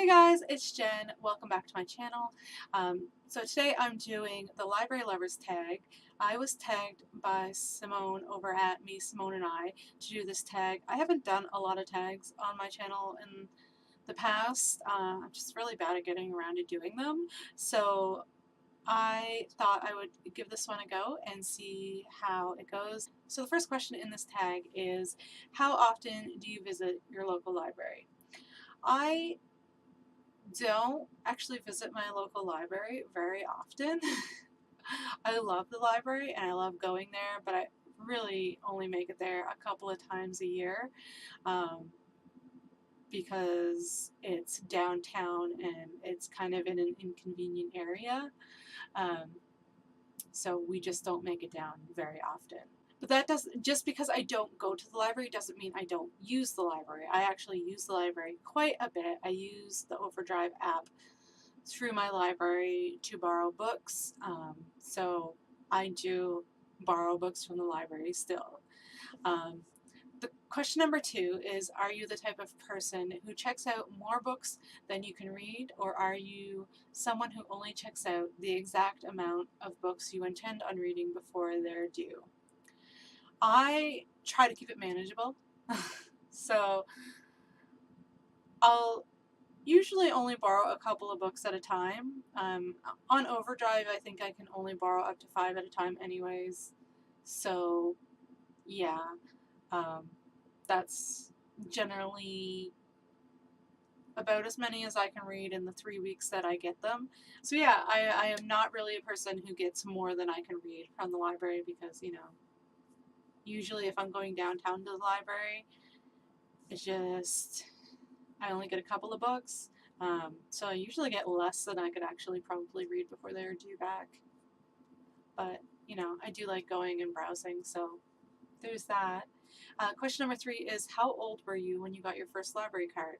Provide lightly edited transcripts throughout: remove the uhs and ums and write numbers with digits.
Hey guys, it's Jen. Welcome back to my channel. So today I'm doing the Library Lovers tag. I was tagged by Simone over at Me, Simone and I to do this tag. I haven't done a lot of tags on my channel in the past. I'm just really bad at getting around to doing them. So I thought I would give this one a go and see how it goes. So the first question in this tag is, how often do you visit your local library? I don't actually visit my local library very often. I love the library and I love going there, but I really only make it there a couple of times a year um, because it's downtown and it's kind of in an inconvenient area. Um, so we just don't make it down very often. But that doesn't, just because I don't go to the library doesn't mean I don't use the library. I actually use the library quite a bit. I use the Overdrive app through my library to borrow books. So I do borrow books from the library still. The question number 2 is, are you the type of person who checks out more books than you can read, or are you someone who only checks out the exact amount of books you intend on reading before they're due? I try to keep it manageable. So I'll usually only borrow a couple of books at a time. On Overdrive, I think I can only borrow up to 5 at a time anyways. So yeah, um, that's generally about as many as I can read in the 3 weeks that I get them. So yeah, I am not really a person who gets more than I can read from the library because, usually if I'm going downtown to the library, it's just, I only get a couple of books. So I usually get less than I could actually probably read before they're due back. But, I do like going and browsing, so there's that. Question number 3 is, how old were you when you got your first library card?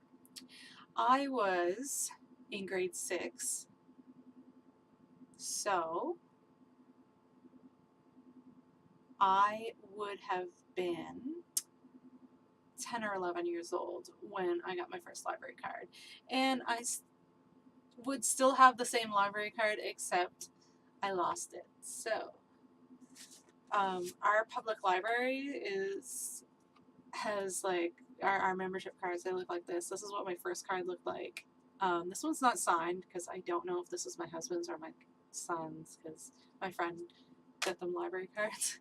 I was in grade 6, so I would have been 10 or 11 years old when I got my first library card. And I would still have the same library card, except I lost it. So our public library has like our membership cards. They look like this. This is what my first card looked like. This one's not signed because I don't know if this is my husband's or my son's, because my friend got them library cards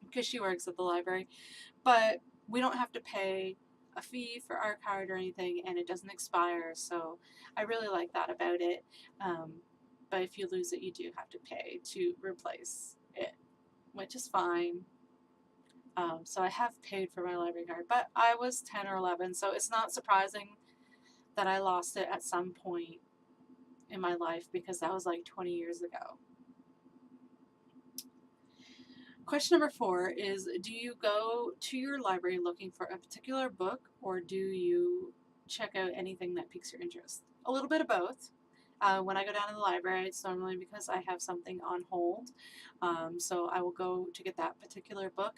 because she works at the library. But we don't have to pay a fee for our card or anything, and it doesn't expire, so I really like that about it. But if you lose it, you do have to pay to replace it, which is fine. So I have paid for my library card, but I was 10 or 11, so it's not surprising that I lost it at some point in my life because that was like 20 years ago. Question number 4 is, do you go to your library looking for a particular book, or do you check out anything that piques your interest? A little bit of both. When I go down to the library, it's normally because I have something on hold. So I will go to get that particular book,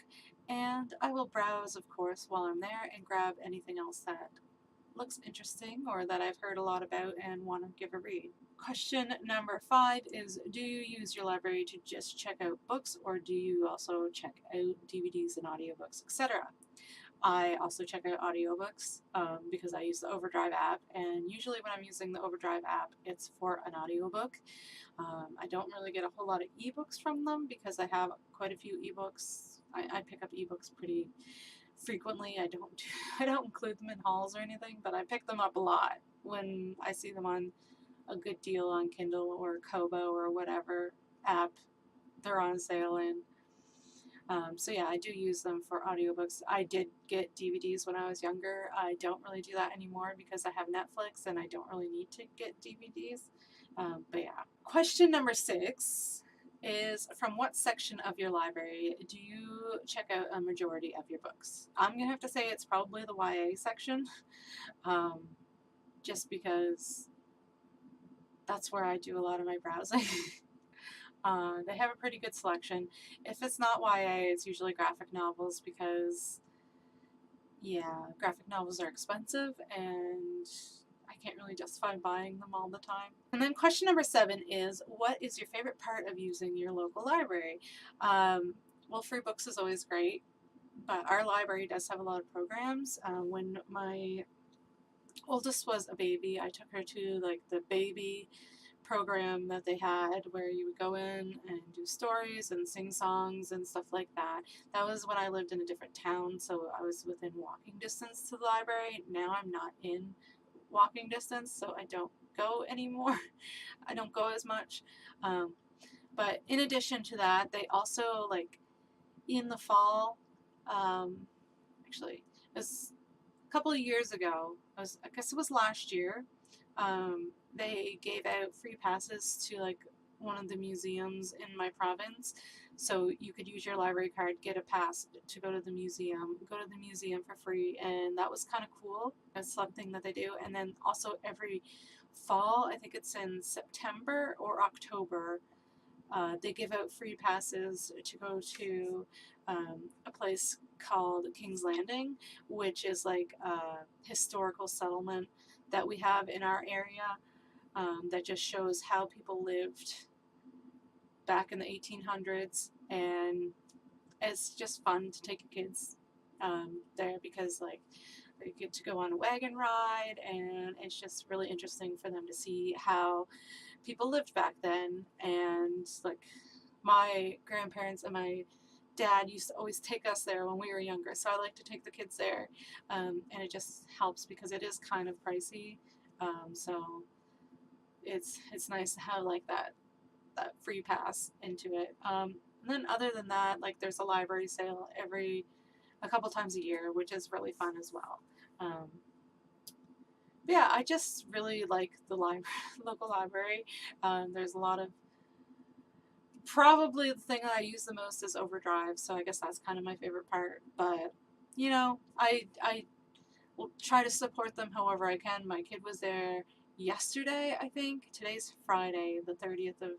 and I will browse, of course, while I'm there and grab anything else that looks interesting or that I've heard a lot about and want to give a read. Question number 5 is, do you use your library to just check out books, or do you also check out DVDs and audiobooks, etc.? I also check out audiobooks because I use the Overdrive app, and usually when I'm using the Overdrive app, it's for an audiobook. I don't really get a whole lot of ebooks from them because I have quite a few ebooks. I pick up ebooks pretty frequently. I don't include them in hauls or anything, but I pick them up a lot when I see them on a good deal on Kindle or Kobo or whatever app they're on sale in. So yeah, I do use them for audiobooks. I did get DVDs when I was younger. I don't really do that anymore because I have Netflix and I don't really need to get DVDs. But yeah. Question number 6 is, from what section of your library do you check out a majority of your books? I'm going to have to say it's probably the YA section, just because that's where I do a lot of my browsing. They have a pretty good selection. If it's not YA, it's usually graphic novels because, yeah, graphic novels are expensive and can't really justify buying them all the time. And then question number 7 is, what is your favorite part of using your local library? Well, free books is always great, but our library does have a lot of programs. When my oldest was a baby, I took her to like the baby program that they had where you would go in and do stories and sing songs and stuff like that. That was when I lived in a different town, so I was within walking distance to the library. Now I'm not in walking distance, so I don't go anymore. I don't go as much. But in addition to that, they also, like, in the fall, actually, it was a couple of years ago, I guess it was last year, they gave out free passes to like one of the museums in my province. So you could use your library card, get a pass to go to the museum, for free, and that was kind of cool. That's something that they do. And then also every fall, I think it's in September or October, they give out free passes to go to a place called King's Landing, which is like a historical settlement that we have in our area, that just shows how people lived back in the 1800s. And it's just fun to take your kids there, because like they get to go on a wagon ride, and it's just really interesting for them to see how people lived back then. And like my grandparents and my dad used to always take us there when we were younger, so I like to take the kids there, and it just helps because it is kind of pricey, so it's nice to have like that free pass into it. And then other than that, like there's a library sale a couple times a year, which is really fun as well. Yeah, I just really like the local library. There's a lot of, probably the thing that I use the most is Overdrive, so I guess that's kind of my favorite part. But I will try to support them however I can. My kid was there yesterday, I think. Today's Friday, the 30th of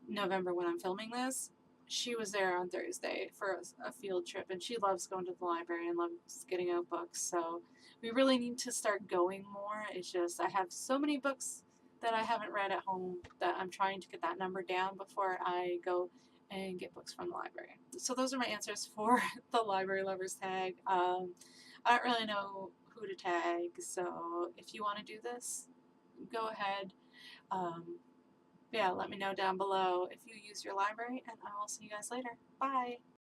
November when I'm filming this. She was there on Thursday for a field trip, and she loves going to the library and loves getting out books. So we really need to start going more. It's just I have so many books that I haven't read at home that I'm trying to get that number down before I go and get books from the library. So those are my answers for the library lovers tag. I don't really know who to tag, so if you want to do this, go ahead. Yeah, let me know down below if you use your library, and I will see you guys later. Bye!